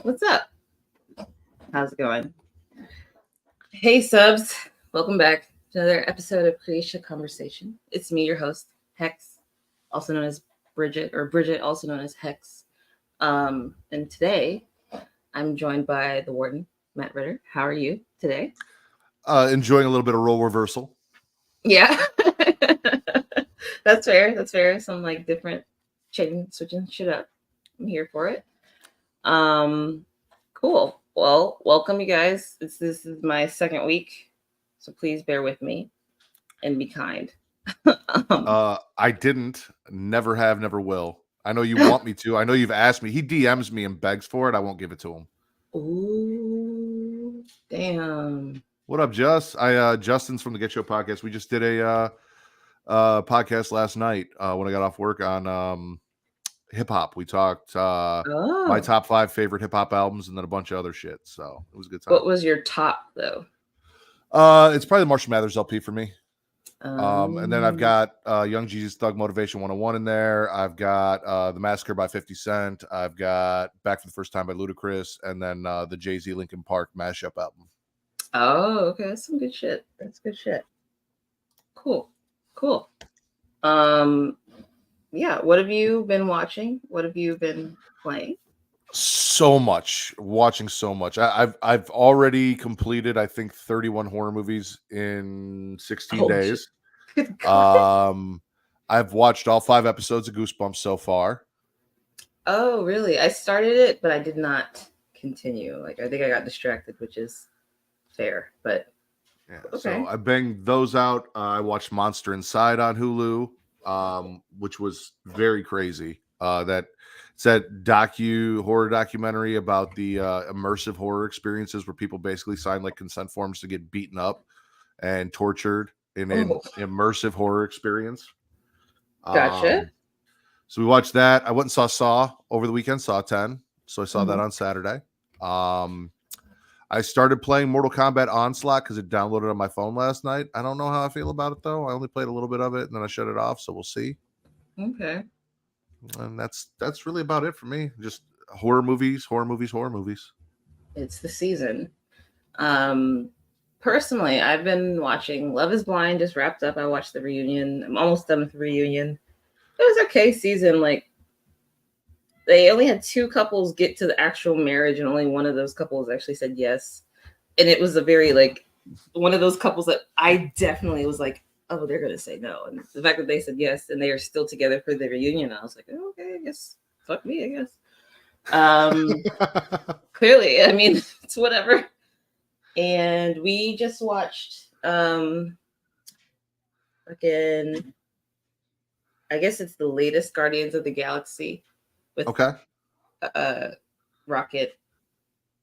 What's up? How's it going? Hey, subs. Welcome back to another episode of Creatia Conversation. It's me, your host, Hex, also known as Bridget, or Bridget, also known as Hex. And today I'm joined by the warden, Matt Ritter. How are you today? Enjoying a little bit of role reversal. Yeah. That's fair. That's fair. Some like different switching shit up. I'm here for it. Cool. Well, welcome you guys. This is my second week, so please bear with me and be kind. I didn't, never have, never will. I know you want me to. I know you've asked me. He DMs me and begs for it. I won't give it to him. Ooh, damn. What up, Just? Justin's from the Get Show podcast. We just did a podcast last night when I got off work on hip hop. We talked my top 5 favorite hip hop albums and then a bunch of other shit. So it was a good time. What was your top though? It's probably the Marshall Mathers LP for me. And then I've got Young Jeezy's Thug Motivation 101 in there. I've got The Massacre by 50 Cent. I've got Back for the First Time by Ludacris. And then the Jay-Z Linkin Park mashup album. Oh, okay. That's some good shit. That's good shit. Cool. Yeah. What have you been watching? What have you been playing? So much. Watching so much. I've already completed, I think, 31 horror movies in 16 days. I've watched all 5 episodes of Goosebumps so far. Oh, really? I started it, but I did not continue. Like, I think I got distracted, which is fair, but yeah. Okay. So I banged those out. I watched Monster Inside on Hulu, which was very crazy. It's that horror documentary about the immersive horror experiences where people basically sign like consent forms to get beaten up and tortured in an immersive horror experience. Gotcha. So we watched that. I went and saw Saw over the weekend, Saw 10. So I saw that on Saturday. I started playing Mortal Kombat Onslaught because it downloaded on my phone last night. I don't know how I feel about it, though. I only played a little bit of it, and then I shut it off, so we'll see. Okay. And that's really about it for me. Just horror movies. It's the season. Personally, I've been watching Love is Blind, just wrapped up. I watched the reunion. I'm almost done with the reunion. It was okay season. Like, they only had 2 couples get to the actual marriage, and only one of those couples actually said yes. And it was a very, like, one of those couples that I definitely was like, oh, they're going to say no. And the fact that they said yes and they are still together for the reunion, I was like, oh, okay, I guess. Fuck me, I guess. Clearly, I mean, it's whatever. And we just watched fucking, I guess it's the latest Guardians of the Galaxy with Rocket.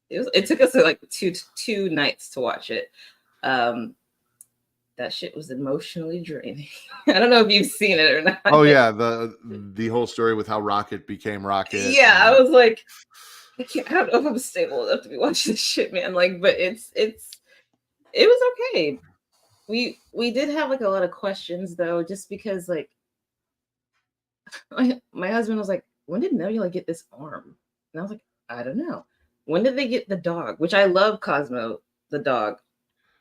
It took us like two nights to watch it. That shit was emotionally draining. I don't know if you've seen it or not. Oh yeah, the whole story with how Rocket became Rocket. Yeah, I was like, I don't know if I'm stable enough to be watching this shit, man. Like, but it was okay. We did have like a lot of questions though, just because like my husband was like, when did Nebula get this arm? And I was like, I don't know. When did they get the dog? Which I love Cosmo, the dog.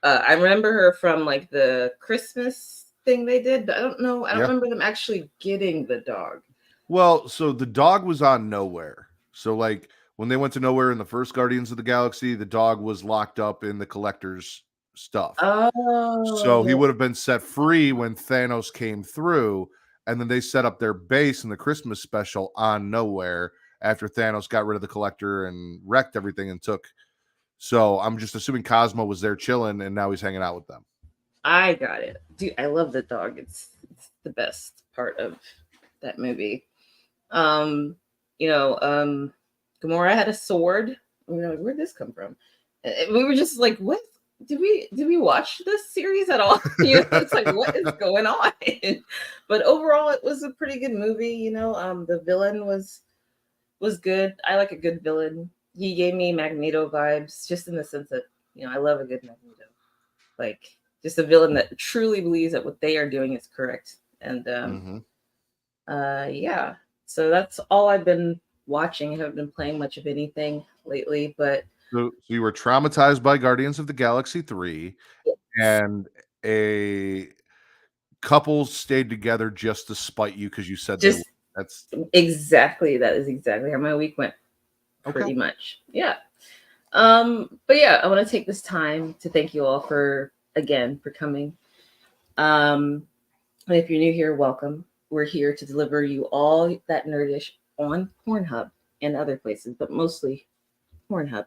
I remember her from like the Christmas thing they did, but I don't know. I don't remember them actually getting the dog. Well, so the dog was on Nowhere. So like when they went to Nowhere in the first Guardians of the Galaxy, the dog was locked up in the Collector's stuff. Oh. So he would have been set free when Thanos came through, and then they set up their base in the Christmas special on Nowhere after Thanos got rid of the Collector and wrecked everything and took. So I'm just assuming Cosmo was there chilling, and now he's hanging out with them. I got it. Dude, I love the dog. It's the best part of that movie. Gamora had a sword. Where'd this come from? We were just like, what? Did we watch this series at all? It's like, what is going on? But overall, it was a pretty good movie. The villain was good. I like a good villain. He gave me Magneto vibes, just in the sense that, I love a good Magneto. Like, just a villain that truly believes that what they are doing is correct. And yeah. So that's all I've been watching. I haven't been playing much of anything lately, but So you were traumatized by Guardians of the Galaxy 3, yes, and a couple stayed together just to spite you because you said they would. just That's exactly that is exactly how my week went. okay. Pretty much, yeah. But yeah, I want to take this time to thank you all for coming. And if you're new here, welcome. We're here to deliver you all that nerdish on Pornhub and other places, but mostly Pornhub.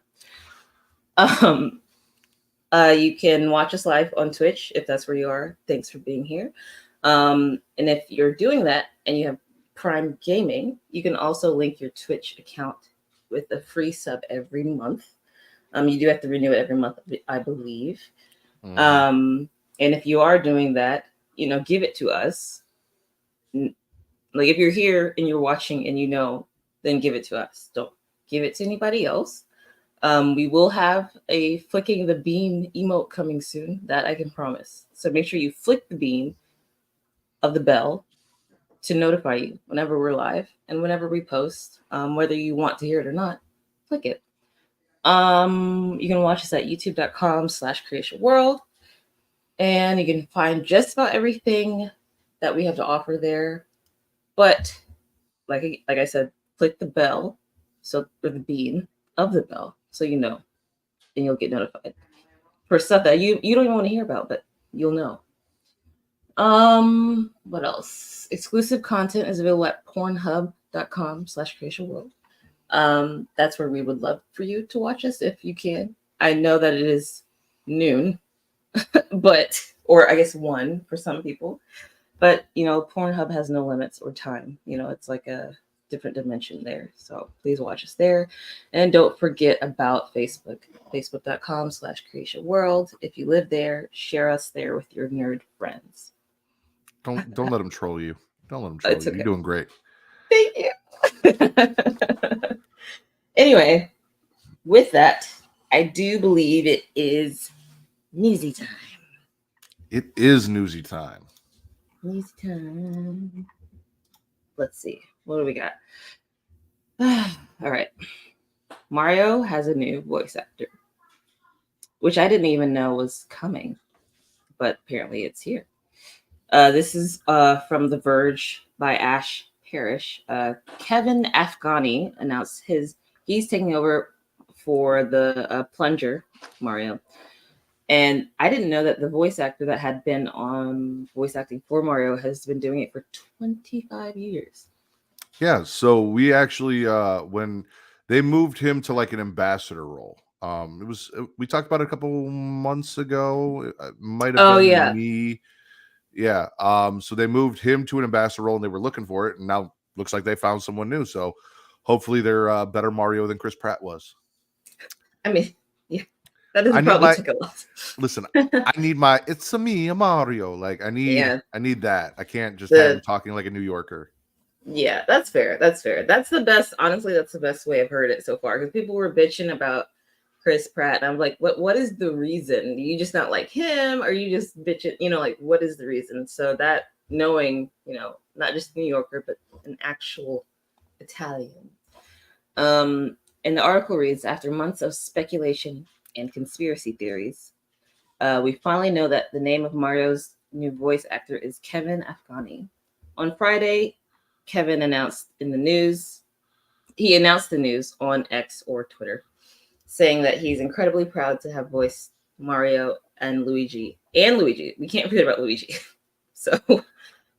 Um, you can watch us live on Twitch if that's where you are. Thanks for being here. And if you're doing that and you have Prime Gaming, you can also link your Twitch account with a free sub every month. You do have to renew it every month, I believe. Mhm. And if you are doing that, give it to us. Like if you're here and you're watching and then give it to us. Don't give it to anybody else. We will have a flicking the bean emote coming soon. That I can promise. So make sure you flick the bean of the bell to notify you whenever we're live and whenever we post, whether you want to hear it or not. Click it. You can watch us at youtube.com/Creatia World, and you can find just about everything that we have to offer there. But like I said, click the bell, or the bean of the bell, so you know, and you'll get notified for stuff that you don't even want to hear about, but you'll know. What else? Exclusive content is available at pornhub.com/Creatia World. That's where we would love for you to watch us if you can. I know that it is noon, or I guess 1 for some people, but Pornhub has no limits or time. It's like a different dimension there. So please watch us there. And don't forget about Facebook, facebook.com/Creatia World. If you live there, share us there with your nerd friends. Don't let them troll you. Don't let them troll It's you. okay. You're doing great. Thank you. Anyway, with that, I do believe it is newsy time. It is newsy time. Newsy time. Let's see. What do we got? All right. Mario has a new voice actor, which I didn't even know was coming, but apparently it's here. This is from The Verge by Ash Parrish. Kevin Afghani announced he's taking over for the Plunger Mario. And I didn't know that the voice actor that had been on voice acting for Mario has been doing it for 25 years. Yeah, so we actually when they moved him to like an ambassador role. We talked about it a couple months ago. It might have been me. Yeah. So they moved him to an ambassador role and they were looking for it, and now looks like they found someone new. So hopefully they're better Mario than Chris Pratt was. I mean, yeah, that doesn't probably take a lot. Listen, I need my it's a Mario. Like I need that. I can't just have him talking like a New Yorker. Yeah, that's fair. That's fair. That's the best. Honestly, that's the best way I've heard it so far. Because people were bitching about Chris Pratt, and I'm like, what is the reason? Do you just not like him, or you just bitching? Like what is the reason? So that knowing, not just New Yorker, but an actual Italian. And the article reads: after months of speculation and conspiracy theories, we finally know that the name of Mario's new voice actor is Kevin Afghani. On Friday, Kevin announced the news on X or Twitter, saying that he's incredibly proud to have voiced Mario and Luigi. We can't forget about Luigi. So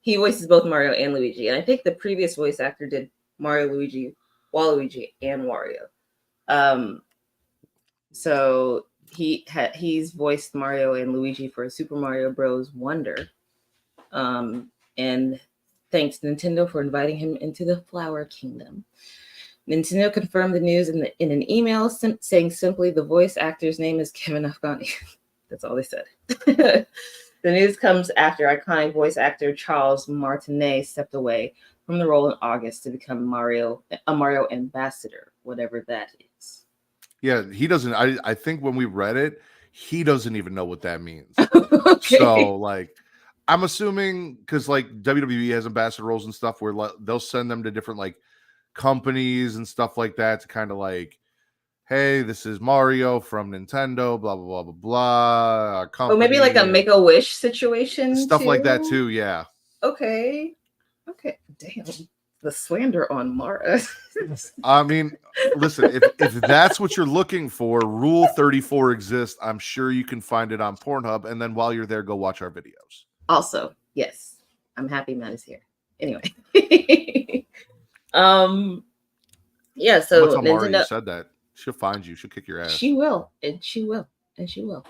he voices both Mario and Luigi. And I think the previous voice actor did Mario, Luigi, Waluigi, and Wario. So he's voiced Mario and Luigi for Super Mario Bros. Wonder. And thanks Nintendo for inviting him into the Flower Kingdom. Nintendo confirmed the news in an email saying simply the voice actor's name is Kevin Afghani. That's all they said. The news comes after iconic voice actor Charles Martinet stepped away from the role in August to become a Mario ambassador, whatever that is. Yeah, he doesn't. I think when we read it, he doesn't even know what that means. Okay. So like, I'm assuming because like WWE has ambassador roles and stuff where they'll send them to different like companies and stuff like that to kind of like, hey, this is Mario from Nintendo, blah blah blah blah blah. Oh, maybe like a Make-A-Wish situation, stuff like that too. Yeah. Okay. Damn, the slander on Mara. I mean, listen, if that's what you're looking for, Rule 34 exists. I'm sure you can find it on Pornhub, and then while you're there, go watch our videos. Also, yes, I'm happy Matt is here. Anyway, yeah. So Nintendo, Mario, you said that she'll find you. She'll kick your ass. She will, and she will, and she will.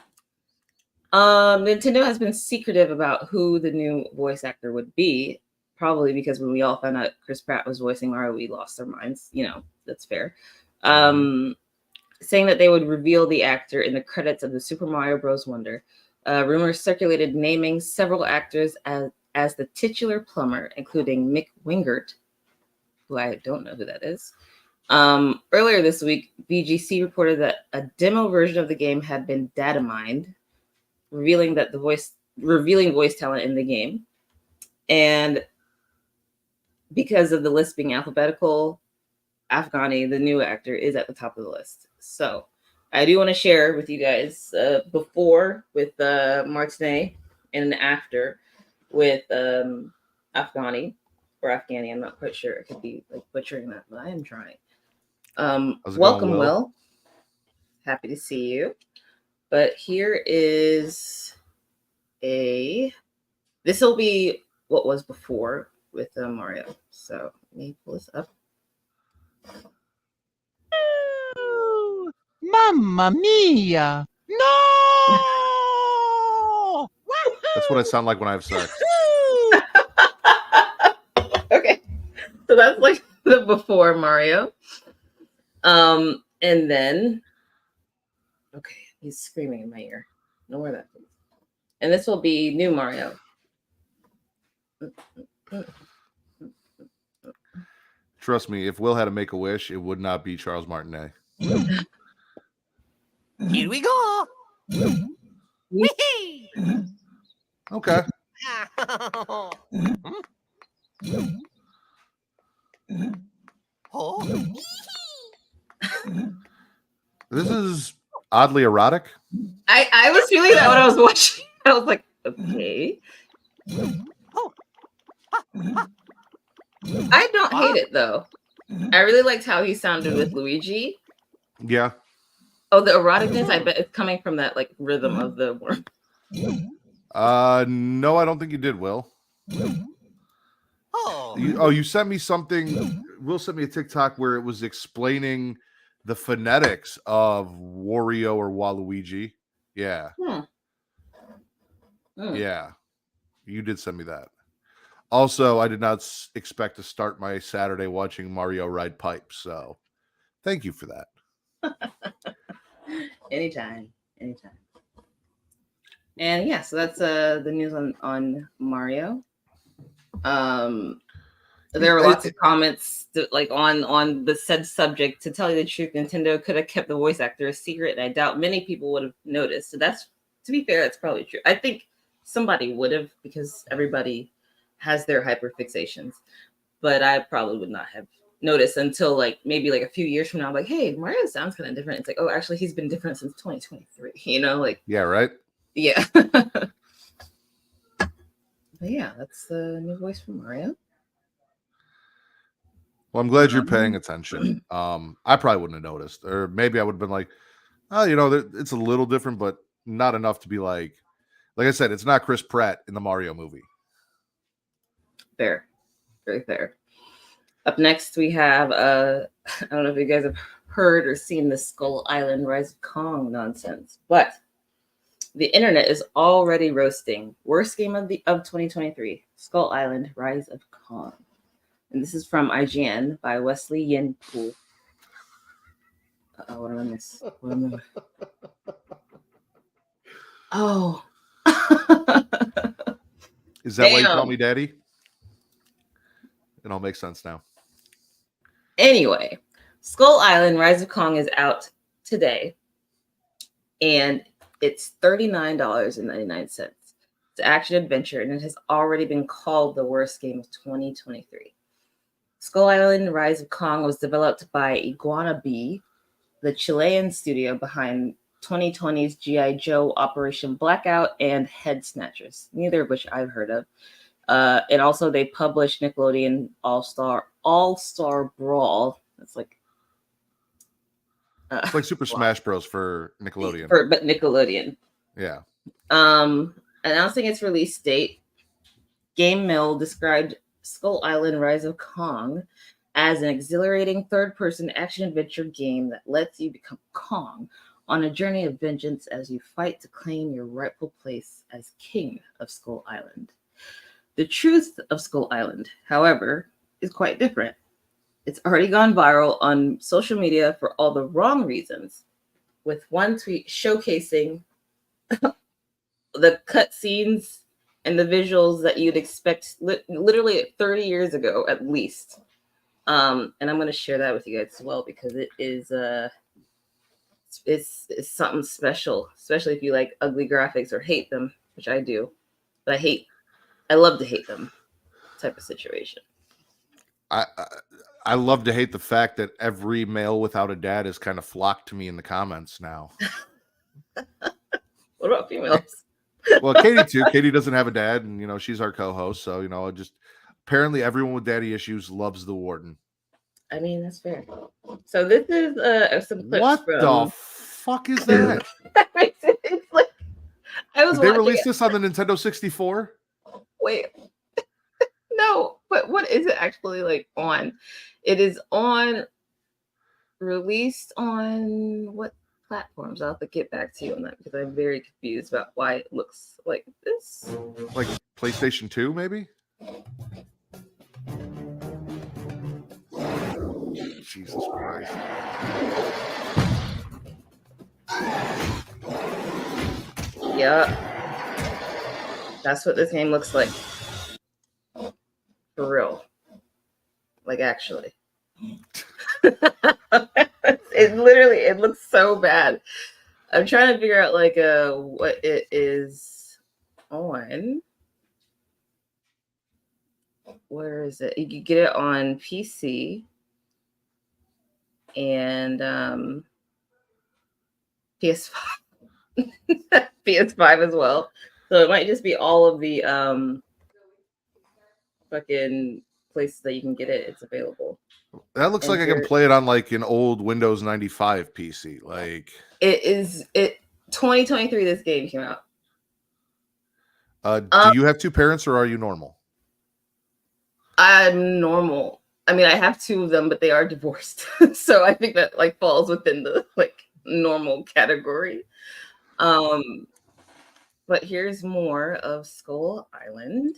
Nintendo has been secretive about who the new voice actor would be. Probably because when we all found out Chris Pratt was voicing Mario, we lost our minds. That's fair. Saying that they would reveal the actor in the credits of the Super Mario Bros. Wonder. Rumors circulated naming several actors as the titular plumber, including Mick Wingert, who I don't know who that is. Earlier this week, VGC reported that a demo version of the game had been data mined, revealing voice talent in the game. And because of the list being alphabetical, Afghani, the new actor, is at the top of the list. So I do want to share with you guys before with Martinet and after with Afghani or Afghani. I'm not quite sure. I could be like butchering that, but I am trying. Welcome, going, Will. Happy to see you. But here is this will be what was before with Mario. So let me pull this up. Oh, Mamma mia! No! That's what I sound like when I have sex. Okay, so that's like the before Mario. And then, okay, he's screaming in my ear. Know where that is. And this will be new Mario. Trust me, if Will had to make a wish, it would not be Charles Martinet. Here we go. Whee! Okay. This is oddly erotic. I was feeling that when I was watching. I was like, okay. I don't hate it though. I really liked how he sounded with Luigi. Yeah. Oh, the eroticness, I bet it's coming from that like rhythm of the worm. No, I don't think you did, Will. You sent me something. Will sent me a TikTok where it was explaining the phonetics of Wario or Waluigi. Yeah. Yeah. You did send me that. Also, I did not expect to start my Saturday watching Mario ride pipes, so thank you for that. Anytime. And yeah, so that's the news on Mario. There were lots of comments like on the said subject. To tell you the truth, Nintendo could have kept the voice actor a secret, and I doubt many people would have noticed. So that's, to be fair, that's probably true. I think somebody would have, because everybody has their hyperfixations, but I probably would not have noticed until like maybe like a few years from now. I'm like, hey, Mario sounds kind of different. It's like, oh, actually, he's been different since 2023. Like, yeah, right. Yeah. But yeah, that's the new voice from Mario. Well, I'm glad you're paying attention. I probably wouldn't have noticed, or maybe I would have been like, oh, it's a little different, but not enough to be like I said, it's not Chris Pratt in the Mario movie. Fair. Very fair. Up next, we have, I don't know if you guys have heard or seen the Skull Island Rise of Kong nonsense, but the internet is already roasting worst game of 2023, Skull Island Rise of Kong. And this is from IGN by Wesley Yin Pool. What did I miss? Oh. Is that why you call me daddy? It all makes sense now. Anyway, Skull Island Rise of Kong is out today, and it's $39.99. It's an action adventure, and it has already been called the worst game of 2023. Skull Island: Rise of Kong was developed by Iguana B, the Chilean studio behind 2020's G.I. Joe, Operation Blackout, and Head Snatchers, neither of which I've heard of. And also they published Nickelodeon All-Star Brawl. That's like It's like Super Smash Bros. For Nickelodeon. But Nickelodeon. Yeah. Announcing its release date, Game Mill described Skull Island: Rise of Kong as an exhilarating third-person action-adventure game that lets you become Kong on a journey of vengeance as you fight to claim your rightful place as king of Skull Island. The truth of Skull Island, however, is quite different. It's already gone viral on social media for all the wrong reasons, with one tweet showcasing the cutscenes and the visuals that you'd expect literally 30 years ago at least. And I'm going to share that with you guys as well because it is it's something special, especially if you like ugly graphics or hate them, which I do. But I love to hate them type of situation. I love to hate the fact that every male without a dad is kind of flocked to me in the comments now. What about females? Well, Katie too. Katie doesn't have a dad, and she's our co-host, so just apparently everyone with daddy issues loves the Warden. I mean, that's fair. So this is some clips what from... the fuck is that? It's like I was. Did they release this on the Nintendo 64? Wait, no, but what is it actually like on? It is released on what platforms? I'll have to get back to you on that because I'm very confused about why it looks like this. Like PlayStation 2, maybe? Jesus Christ. Yeah. That's what this game looks like. For real. Like, actually. It looks so bad. I'm trying to figure out, like, what it is on. Where is it? You can get it on PC and PS5. PS5 as well. So it might just be all of the fucking places that you can get it. It's available. That looks like I can play it on like an old Windows 95 PC. Like it 2023 this game came out. Do you have two parents or are you normal? I'm normal. I mean, I have two of them, but they are divorced. So I think that like falls within the like normal category. But here's more of Skull Island.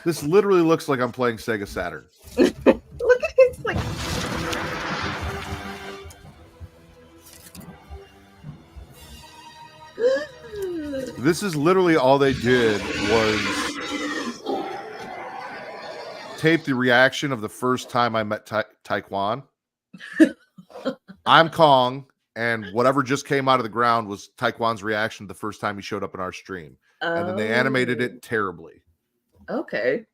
This literally looks like I'm playing Sega Saturn. Look at it, like this is literally all they did was tape the reaction of the first time I met Taekwon. I'm Kong, and whatever just came out of the ground was Taekwon's reaction the first time he showed up in our stream. And then they animated it terribly. Okay.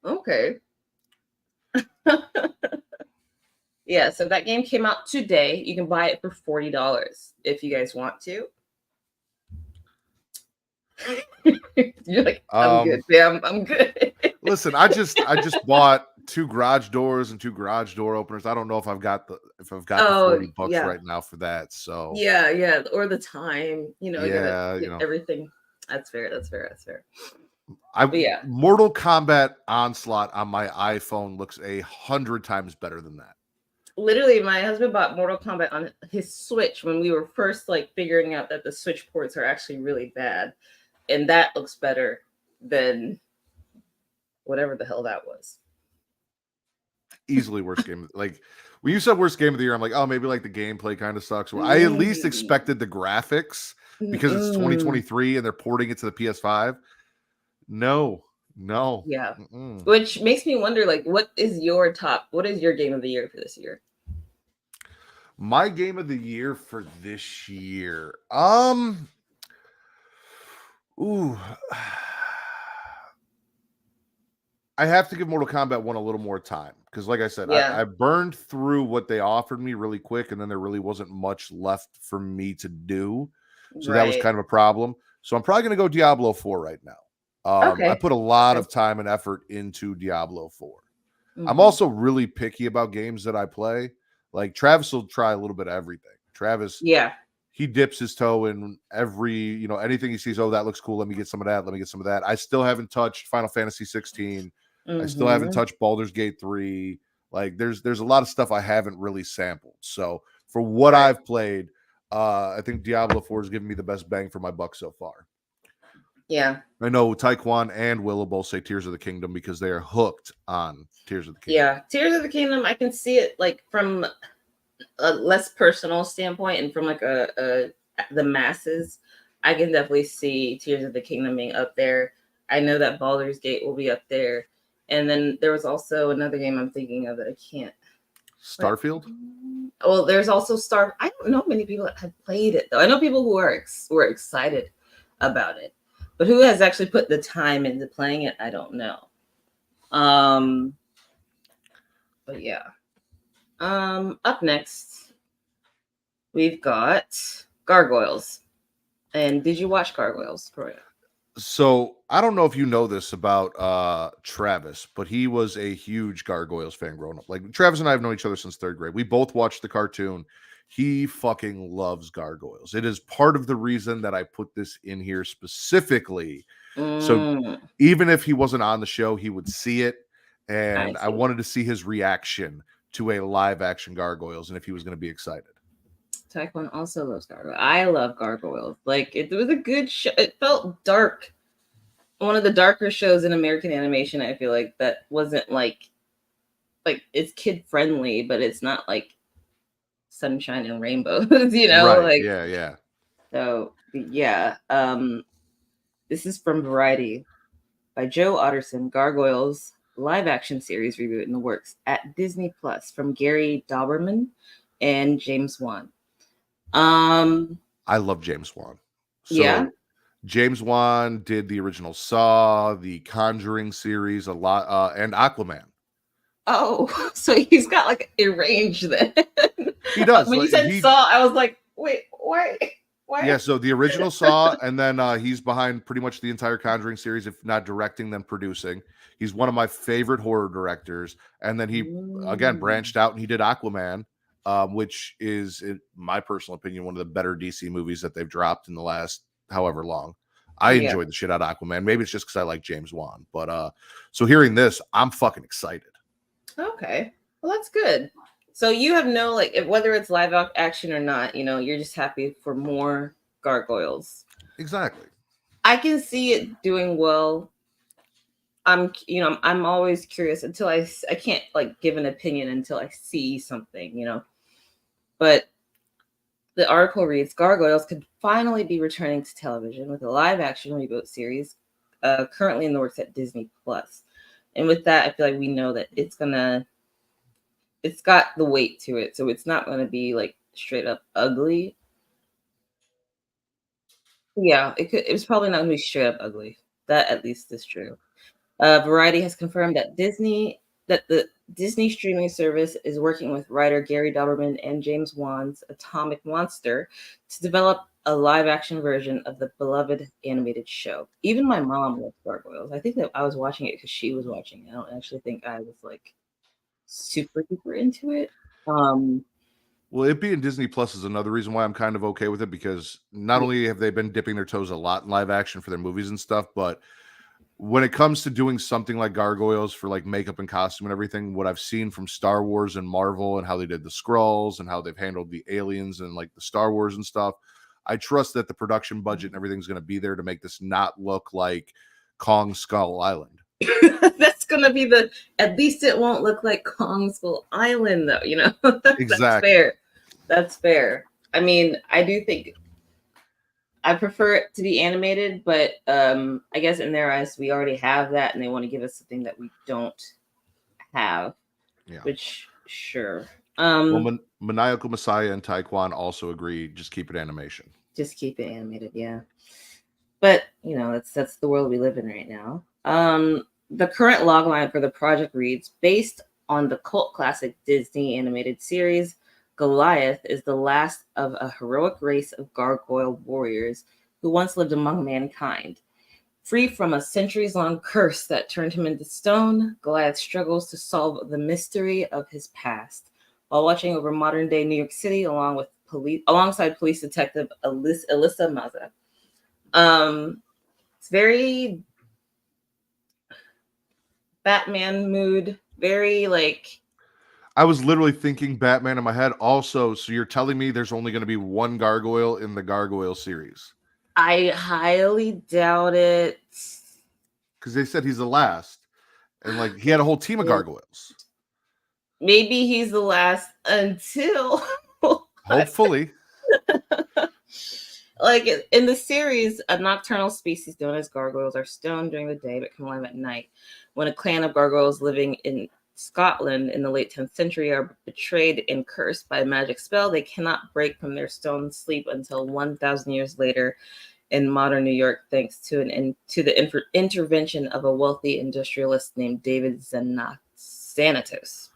Yeah, so that game came out today. You can buy it for $40 if you guys want to. You're like, I'm good. Yeah, I'm good. Listen, I just bought 2 garage doors and 2 garage door openers. I don't know if I've got the $40 right now for that. So yeah, or the time, yeah, everything. That's fair. Mortal Kombat Onslaught on my iPhone looks 100 times better than that. Literally, my husband bought Mortal Kombat on his Switch when we were first like figuring out that the Switch ports are actually really bad. And that looks better than whatever the hell that was. Easily worst game. Like when you said worst game of the year, I'm like, oh, maybe like the gameplay kind of sucks. Well, I at least expected the graphics because it's 2023 and they're porting it to the PS5. No. Yeah. Which makes me wonder, like, what is your game of the year for this year? My game of the year for this year. Ooh. I have to give Mortal Kombat 1 a little more time because, like I said, Yeah. I burned through what they offered me really quick, and then there really wasn't much left for me to do. So that was Right. kind of a problem. So I'm probably going to go Diablo 4 right now. I Okay. put a lot Okay. of time and effort into Diablo 4. I'm Mhm. also really picky about games that I play. Like Travis will try a little bit of everything. Travis, Yeah. he dips his toe in every, anything he sees. Oh, that looks cool. Let me get some of that. Let me get some of that. I still haven't touched Final Fantasy 16. I still haven't Mhm. touched Baldur's Gate 3. Like there's a lot of stuff I haven't really sampled. So for what Right. I've played, I think Diablo 4 has given me the best bang for my buck so far. Yeah. I know Taekwon and Willow both say Tears of the Kingdom because they are hooked on Tears of the Kingdom. Yeah. Tears of the Kingdom, I can see it like from a less personal standpoint and from like a the masses. I can definitely see Tears of the Kingdom being up there. I know that Baldur's Gate will be up there. And then there was also another game I'm thinking of that I can't. Starfield? Well, there's also Star. I don't know many people that have played it though. I know people who are were excited about it, but who has actually put the time into playing it, I don't know. But yeah. Up next, we've got Gargoyles. And did you watch Gargoyles, Troy? So I don't know if you know this about Travis, but he was a huge Gargoyles fan growing up. Like Travis and I have known each other since third grade. We both watched the cartoon. He fucking loves Gargoyles. It is part of the reason that I put this in here specifically. So even if he wasn't on the show, he would see it. And I wanted to see his reaction to a live action Gargoyles and if he was going to be excited. Taekwon also loves Gargoyles. I love Gargoyles. Like it was a good show. It felt dark. One of the darker shows in American animation, I feel like, that wasn't like it's kid friendly, but it's not like sunshine and rainbows, Right. like Yeah. so yeah. This is from Variety by Joe Otterson, Gargoyles live action series reboot in the works at Disney Plus from Gary Dauberman and James Wan. I love James Wan. So Yeah. James Wan did the original Saw, the Conjuring series, a lot, and Aquaman. Oh, so he's got like a range then. He does. When you said Saw, I was like, wait, why? Yeah, so the original Saw, and then he's behind pretty much the entire Conjuring series, if not directing, then producing. He's one of my favorite horror directors. And then he, again, branched out and he did Aquaman, which is, in my personal opinion, one of the better DC movies that they've dropped in the last however long. I enjoyed the shit out of Aquaman. Maybe it's just because I like James Wan. But so hearing this, I'm fucking excited. Okay. Well, that's good. So you have no, like, whether it's live action or not, you're just happy for more Gargoyles. Exactly. I can see it doing well. I'm always curious until I can't like give an opinion until I see something. But the article reads, Gargoyles could finally be returning to television with a live action reboot series currently in the works at Disney Plus. And with that, I feel like we know that it's got the weight to it. So it's not going to be like straight up ugly. Yeah, it was probably not going to be straight up ugly. That at least is true. Variety has confirmed that the Disney streaming service is working with writer Gary Dauberman and James Wan's Atomic Monster to develop a live-action version of the beloved animated show. Even my mom loves Gargoyles. I think that I was watching it because she was watching it. I don't actually think I was like super duper into it. Well, it being Disney Plus is another reason why I'm kind of okay with it, because not only have they been dipping their toes a lot in live action for their movies and stuff, but when it comes to doing something like Gargoyles for like makeup and costume and everything, what I've seen from Star Wars and Marvel and how they did the Skrulls and how they've handled the aliens and like the Star Wars and stuff, I trust that the production budget and everything's going to be there to make this not look like Kong Skull Island. That's gonna be at least it won't look like Kong Skull Island though, Exactly. That's fair. I mean, I do think I prefer it to be animated, but I guess in their eyes we already have that and they want to give us something that we don't have. Yeah. Which sure. Maniacal Messiah and Taekwon also agree. Just keep it animation. Just keep it animated, yeah. But that's the world we live in right now. The current logline for the project reads: based on the cult classic Disney animated series, Goliath is the last of a heroic race of gargoyle warriors who once lived among mankind. Free from a centuries-long curse that turned him into stone, Goliath struggles to solve the mystery of his past while watching over modern-day New York City alongside police detective Alyssa Maza. It's very Batman mood, very like. I was literally thinking Batman in my head. Also, so you're telling me there's only going to be one gargoyle in the Gargoyle series? I highly doubt it. Because they said he's the last, and like he had a whole team of gargoyles. Maybe he's the last until. Hopefully. Like in the series, a nocturnal species known as gargoyles are stoned during the day but come alive at night. When a clan of gargoyles living in Scotland in the late 10th century are betrayed and cursed by a magic spell, they cannot break from their stone sleep until 1,000 years later in modern New York, thanks to the intervention of a wealthy industrialist named David Xanatos.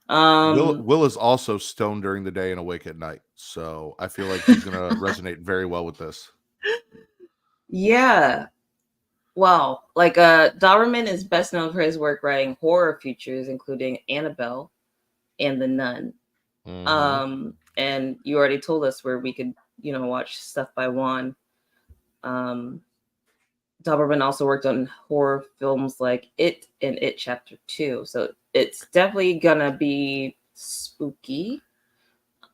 Will is also stoned during the day and awake at night, so I feel like he's going to resonate very well with this. Yeah. Well, like Doberman is best known for his work writing horror features, including Annabelle and The Nun. Mm-hmm. And you already told us where we could, watch stuff by Juan. Doberman also worked on horror films like It and It Chapter 2. So it's definitely gonna be spooky.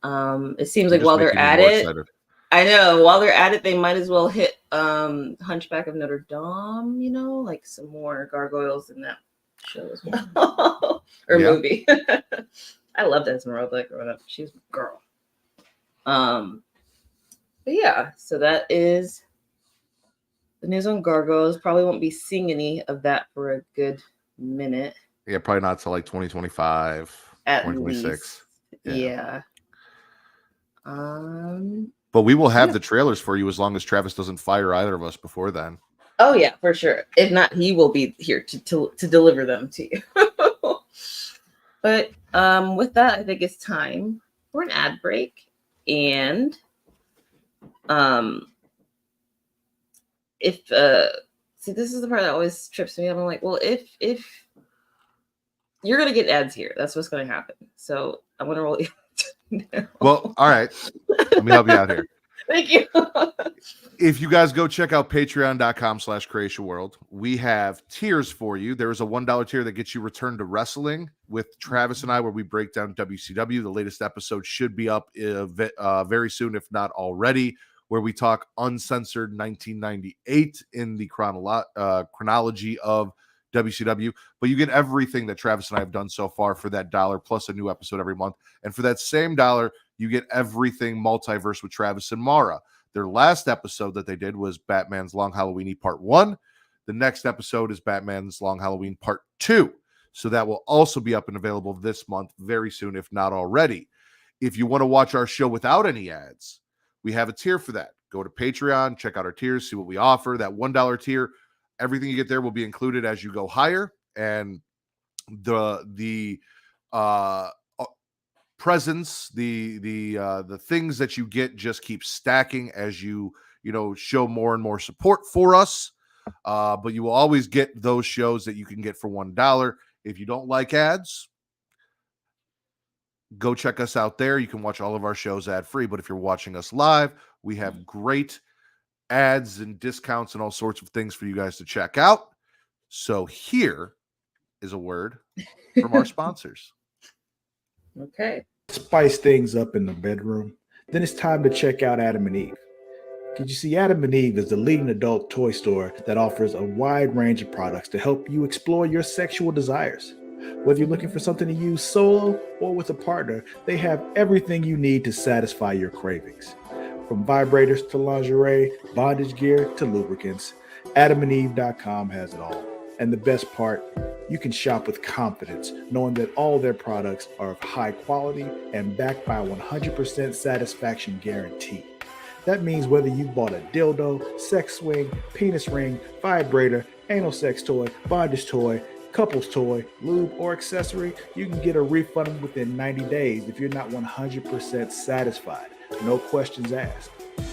It seems like while they're at it, excited. I know while they're at it, they might as well hit Hunchback of Notre Dame, like some more gargoyles in that show as well. Or movie. I loved Esmeralda growing up. She was a girl. But yeah, so that is the news on gargoyles. Probably won't be seeing any of that for a good minute. Yeah, probably not till like 2025, at 2026. Least. Yeah. But we will have the trailers for you as long as Travis doesn't fire either of us before then. Oh yeah, for sure. If not, he will be here to deliver them to you. But with that, I think it's time for an ad break. And if see, this is the part that always trips me up. I'm like, well, if you're gonna get ads here, that's what's gonna happen. So I'm gonna roll you. Well, all right. Let me help you out here. Thank you. If you guys go check out patreon.com/Creatia World, we have tiers for you. There is a $1 tier that gets you Return to Wrestling with Travis and I, where we break down WCW. The latest episode should be up very soon, if not already, where we talk uncensored 1998 in the chronology of WCW. But you get everything that Travis and I have done so far for that $1, plus a new episode every month. And for that same $1, you get everything Multiverse with Travis and Mara. Their last episode that they did was Batman's Long Halloween Part 1. The next episode is Batman's Long Halloween Part 2. So that will also be up and available this month very soon, if not already. If you want to watch our show without any ads, we have a tier for that. Go to Patreon, check out our tiers, see what we offer. That $1 tier, everything you get there will be included as you go higher. And the presents, the things that you get just keep stacking as you show more and more support for us. But you will always get those shows that you can get for $1. If you don't like ads, go check us out there. You can watch all of our shows ad-free. But if you're watching us live, we have great ads and discounts and all sorts of things for you guys to check out. So here is a word from our sponsors. Okay. Spice things up in the bedroom, then it's time to check out Adam and Eve. Because you see, Adam and Eve is the leading adult toy store that offers a wide range of products to help you explore your sexual desires. Whether you're looking for something to use solo or with a partner, they have everything you need to satisfy your cravings. From vibrators to lingerie, bondage gear to lubricants, AdamandEve.com has it all. And the best part, you can shop with confidence, knowing that all their products are of high quality and backed by a 100% satisfaction guarantee. That means whether you bought a dildo, sex swing, penis ring, vibrator, anal sex toy, bondage toy, couples toy, lube, or accessory, you can get a refund within 90 days if you're not 100% satisfied. No questions asked.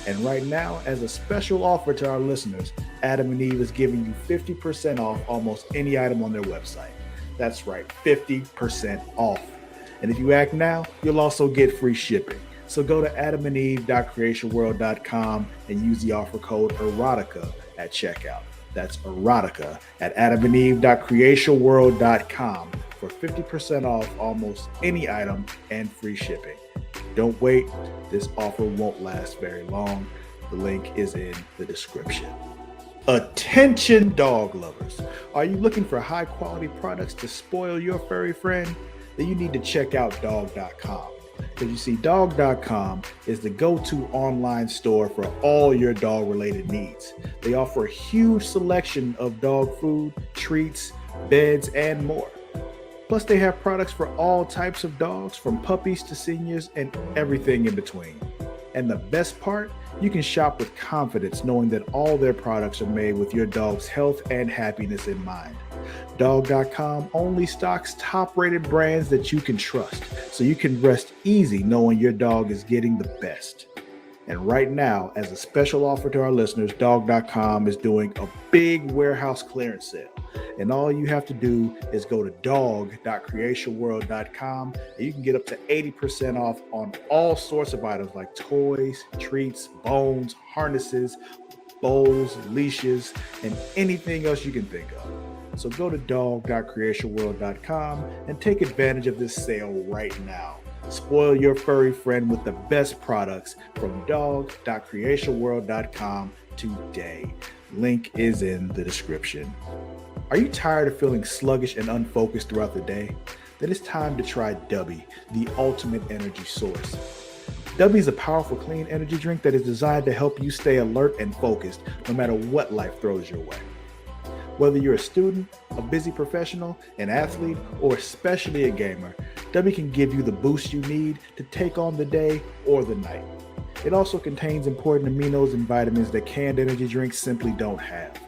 And right now, as a special offer to our listeners, Adam and Eve is giving you 50% off almost any item on their website. That's right, 50% off. And if you act now, you'll also get free shipping. So go to adamandeve.creationworld.com and use the offer code erotica at checkout. That's erotica at adamandeve.creationworld.com for 50% off almost any item and free shipping. Don't wait. This offer won't last very long. The link is in the description. Attention dog lovers. Are you looking for high quality products to spoil your furry friend? Then you need to check out dog.com. Because you see, dog.com is the go-to online store for all your dog-related needs. They offer a huge selection of dog food, treats, beds, and more. Plus, they have products for all types of dogs, from puppies to seniors and everything in between. And the best part, you can shop with confidence knowing that all their products are made with your dog's health and happiness in mind. Dog.com only stocks top-rated brands that you can trust, so you can rest easy knowing your dog is getting the best. And right now, as a special offer to our listeners, Dog.com is doing a big warehouse clearance sale. And all you have to do is go to dog.creationworld.com and you can get up to 80% off on all sorts of items like toys, treats, bones, harnesses, bowls, leashes, and anything else you can think of. So go to dog.creationworld.com and take advantage of this sale right now. Spoil your furry friend with the best products from dog.creationworld.com today. Link is in the description. Are you tired of feeling sluggish and unfocused throughout the day? Then it's time to try Dubby, the ultimate energy source. Dubby is a powerful clean energy drink that is designed to help you stay alert and focused no matter what life throws your way. Whether you're a student, a busy professional, an athlete, or especially a gamer, Dubby can give you the boost you need to take on the day or the night. It also contains important aminos and vitamins that canned energy drinks simply don't have.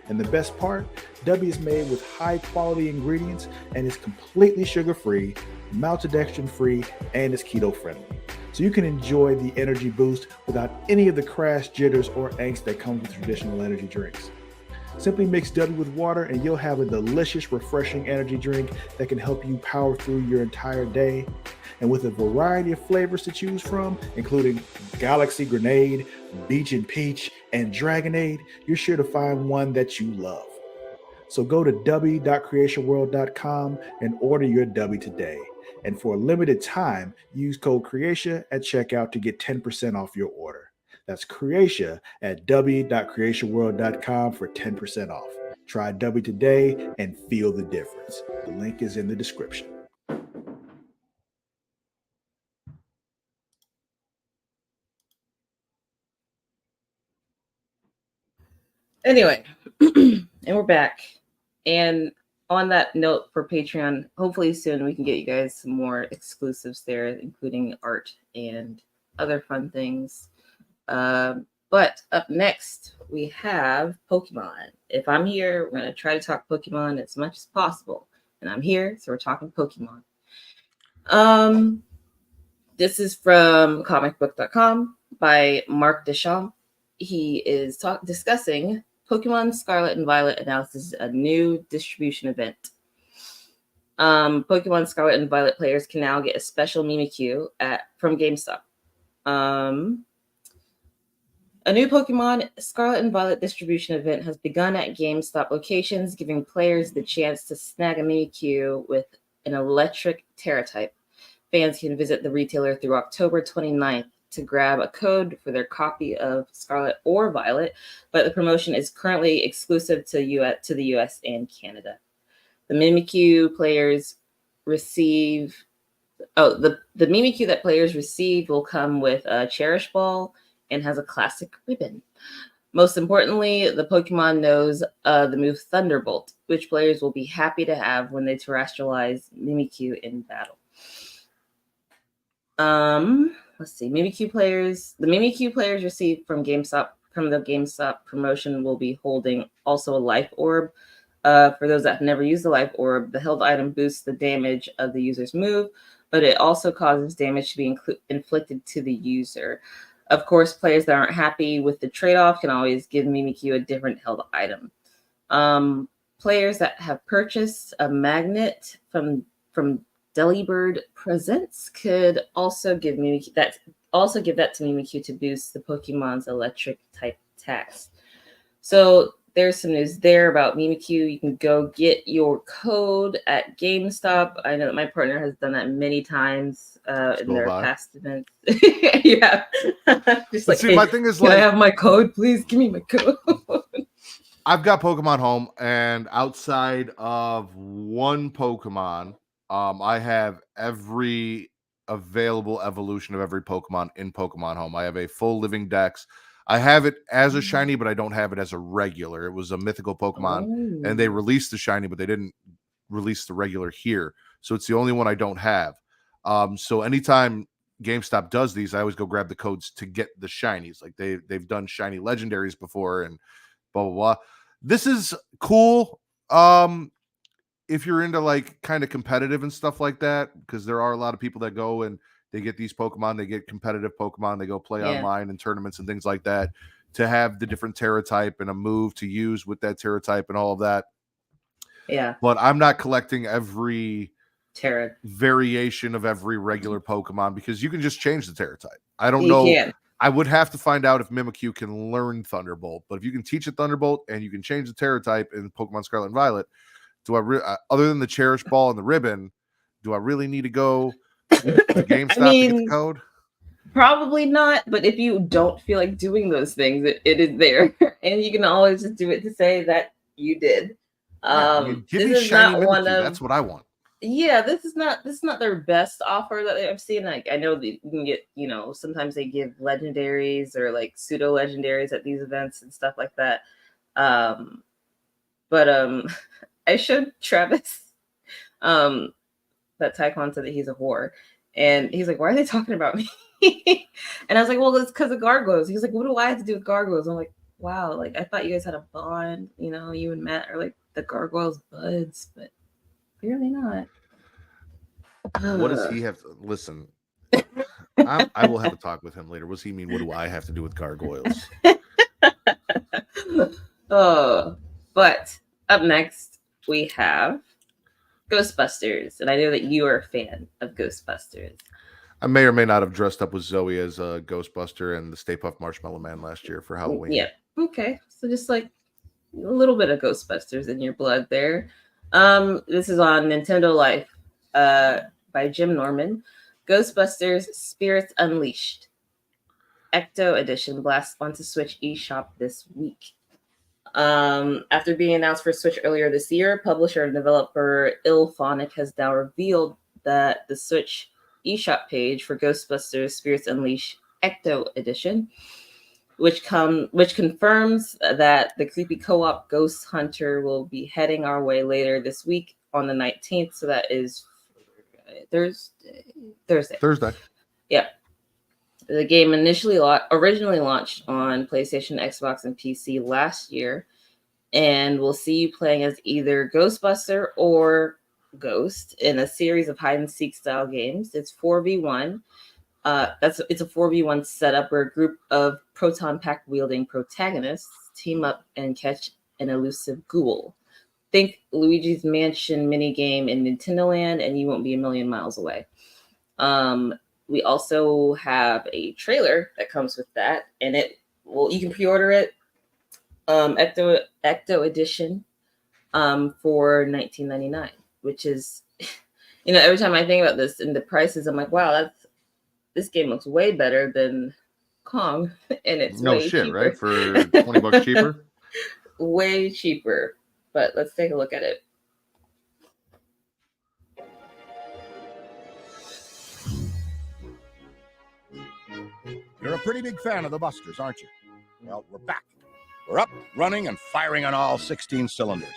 And the best part, Dubby is made with high quality ingredients and is completely sugar-free, maltodextrin-free, and is keto-friendly. So you can enjoy the energy boost without any of the crash, jitters, or angst that comes with traditional energy drinks. Simply mix Dubby with water and you'll have a delicious, refreshing energy drink that can help you power through your entire day. And with a variety of flavors to choose from, including Galaxy Grenade, Beach and Peach, and Dragonade, you're sure to find one that you love. So go to dubby.creationworld.com and order your Dubby today. And for a limited time, use code Creatia at checkout to get 10% off your order. That's Creatia at dubby.creationworld.com for 10% off. Try Dubby today and feel the difference. The link is in the description. Anyway, and we're back. And on that note, for Patreon, hopefully soon we can get you guys some more exclusives there, including art and other fun things. But up next, we have Pokemon. If I'm here, we're going to try to talk Pokemon as much as possible. And I'm here, so we're talking Pokemon. This is from comicbook.com by Mark Deschamps. He is discussing Pokemon Scarlet and Violet announces a new distribution event. Pokemon Scarlet and Violet players can now get a special Mimikyu from GameStop. A new Pokemon Scarlet and Violet distribution event has begun at GameStop locations, giving players the chance to snag a Mimikyu with an electric Terra type. Fans can visit the retailer through October 29th to grab a code for their copy of Scarlet or Violet, but the promotion is currently exclusive to the US and Canada. The Mimikyu players receive the Mimikyu that players receive will come with a Cherish Ball and has a classic ribbon. Most importantly, the Pokemon knows the move Thunderbolt, which players will be happy to have when they terrestrialize Mimikyu in battle. Let's see. The Mimikyu players received from the GameStop promotion will be holding also a life orb. For those that have never used the life orb, the held item boosts the damage of the user's move, but it also causes damage to be inflicted to the user. Of course, players that aren't happy with the trade-off can always give Mimikyu a different held item. Players that have purchased a magnet from Delibird Presents could also give that to Mimikyu to boost the Pokemon's electric type attacks. So there's some news there about Mimikyu. You can go get your code at GameStop. I know that my partner has done that many times in their past events. Yeah. Just like, see, hey, my thing is can like, I have my code, please? Give me my code. I've got Pokemon Home, and outside of one Pokemon, I have every available evolution of every Pokemon in Pokemon Home. I have a full living dex. I have it as a shiny, but I don't have it as a regular. It was a mythical Pokemon, and they released the shiny, but they didn't release the regular here. So it's the only one I don't have. So anytime GameStop does these, I always go grab the codes to get the shinies. Like they've done shiny legendaries before and blah blah blah. This is cool. If you're into like kind of competitive and stuff like that, because there are a lot of people that go and they get these Pokemon, they get competitive Pokemon, they go play online in tournaments and things like that to have the different Terra type and a move to use with that Terra type and all of that. Yeah. But I'm not collecting every Terra variation of every regular Pokemon because you can just change the Terra type. I don't You know. can. I would have to find out if Mimikyu can learn Thunderbolt, but if you can teach it Thunderbolt and you can change the Terra type in Pokemon Scarlet and Violet, do I other than the Cherish Ball and the ribbon, do I really need to go to GameStop to get the code? Probably not, but if you don't feel like doing those things, it is there, and you can always just do it to say that you did. Give this me is shiny not Mimikyu. one of That's what I want. Yeah, this is not their best offer that I've seen. Like I know that you can get, sometimes they give legendaries or like pseudo legendaries at these events and stuff like that. But I showed Travis that Taekwon said that he's a whore, and he's like, "Why are they talking about me?" And I was like, "Well, it's because of Gargoyles." He's like, "What do I have to do with Gargoyles?" I'm like, "Wow, like I thought you guys had a bond. You and Matt are like the Gargoyles buds, but clearly not." What does he have to listen? I will have a talk with him later. What does he mean? What do I have to do with Gargoyles? But up next we have Ghostbusters, and I know that you are a fan of Ghostbusters. I may or may not have dressed up with Zoe as a Ghostbuster and the Stay Puft Marshmallow Man last year for Halloween. Yeah. Okay. So just like a little bit of Ghostbusters in your blood there. This is on Nintendo Life by Jim Norman. Ghostbusters Spirits Unleashed Ecto Edition blasts onto Switch eShop this week. After being announced for Switch earlier this year, publisher and developer IllFonic has now revealed that the Switch eShop page for Ghostbusters Spirits Unleashed Ecto Edition, which confirms that the creepy co-op Ghost Hunter will be heading our way later this week on the 19th. So that is Thursday. Yeah. The game originally launched on PlayStation, Xbox, and PC last year, and we'll see you playing as either Ghostbuster or Ghost in a series of hide and seek style games. It's 4v1. It's a 4v1 setup where a group of proton pack wielding protagonists team up and catch an elusive ghoul. Think Luigi's Mansion minigame in Nintendo Land, and you won't be a million miles away. We also have a trailer that comes with that, and you can pre-order it, Ecto Edition, for $19.99, which is, every time I think about this and the prices, I'm like, wow, this game looks way better than Kong, and it's way cheaper. Right? For $20 cheaper, way cheaper. But let's take a look at it. You're a pretty big fan of the Busters, aren't you? Well, we're back We're up, running, and firing on all 16 cylinders.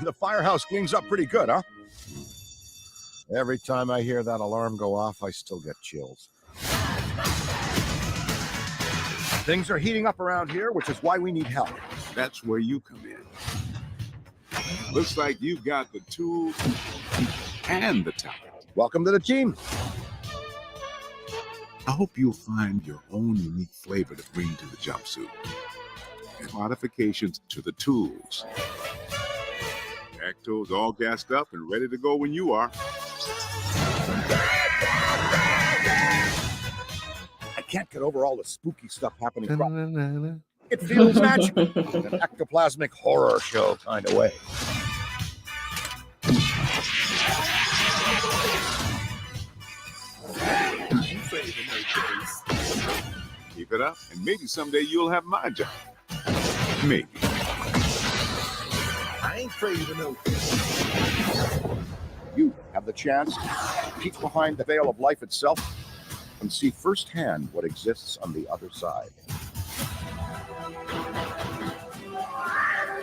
The firehouse cleans up pretty good, huh? Every time I hear that alarm go off, I still get chills. Things are heating up around here, which is why we need help. That's where you come in. Looks like you've got the tools and the talent. Welcome to the team. I hope you'll find your own unique flavor to bring to the jumpsuit. And modifications to the tools. Ecto's all gassed up and ready to go when you are. I can't get over all the spooky stuff happening. It feels magical. In an ectoplasmic horror show kind of way. Keep it up, and maybe someday you'll have my job. Maybe. I ain't afraid of no thing. You have the chance to peek behind the veil of life itself and see firsthand what exists on the other side.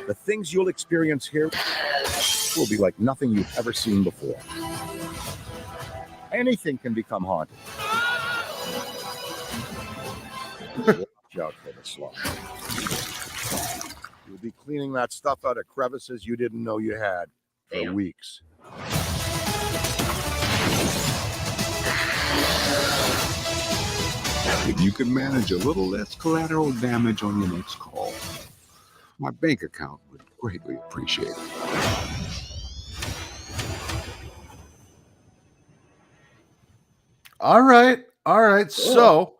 The things you'll experience here will be like nothing you've ever seen before. Anything can become haunted. Watch out for the slug. You'll be cleaning that stuff out of crevices you didn't know you had for weeks. If you can manage a little less collateral damage on your next call, my bank account would greatly appreciate it. All right. So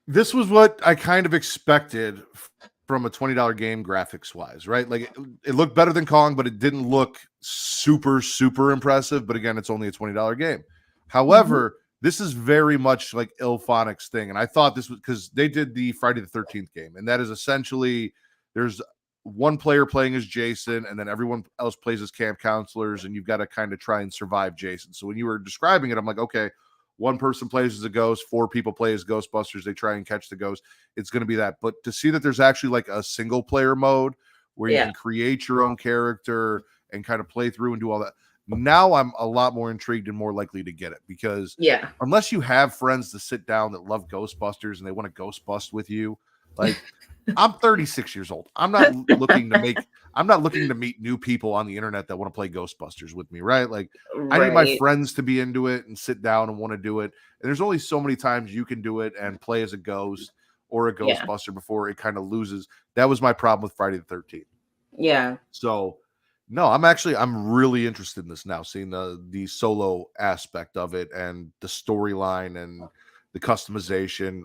this was what I kind of expected from a $20 game graphics wise, right? Like it looked better than Kong, but it didn't look super, super impressive. But again, it's only a $20 game. However, this is very much like Ilphonic's thing. And I thought this was because they did the Friday the 13th game. And that is essentially there's one player playing as Jason, and then everyone else plays as camp counselors, and you've got to kind of try and survive Jason. So when you were describing it, I'm like, okay, one person plays as a ghost, 4 people play as Ghostbusters, they try and catch the ghost. It's going to be that. But to see that there's actually like a single player mode where you can create your own character and kind of play through and do all that. Now I'm a lot more intrigued and more likely to get it because unless you have friends to sit down that love Ghostbusters and they want to Ghostbust with you, like I'm 36 years old. I'm not looking to meet new people on the internet that want to play Ghostbusters with me, right? Like I need my friends to be into it and sit down and want to do it. And there's only so many times you can do it and play as a ghost or a Ghostbuster before it kind of loses. That was my problem with Friday the 13th. Yeah. So no, I'm really interested in this now, seeing the solo aspect of it and the storyline and the customization.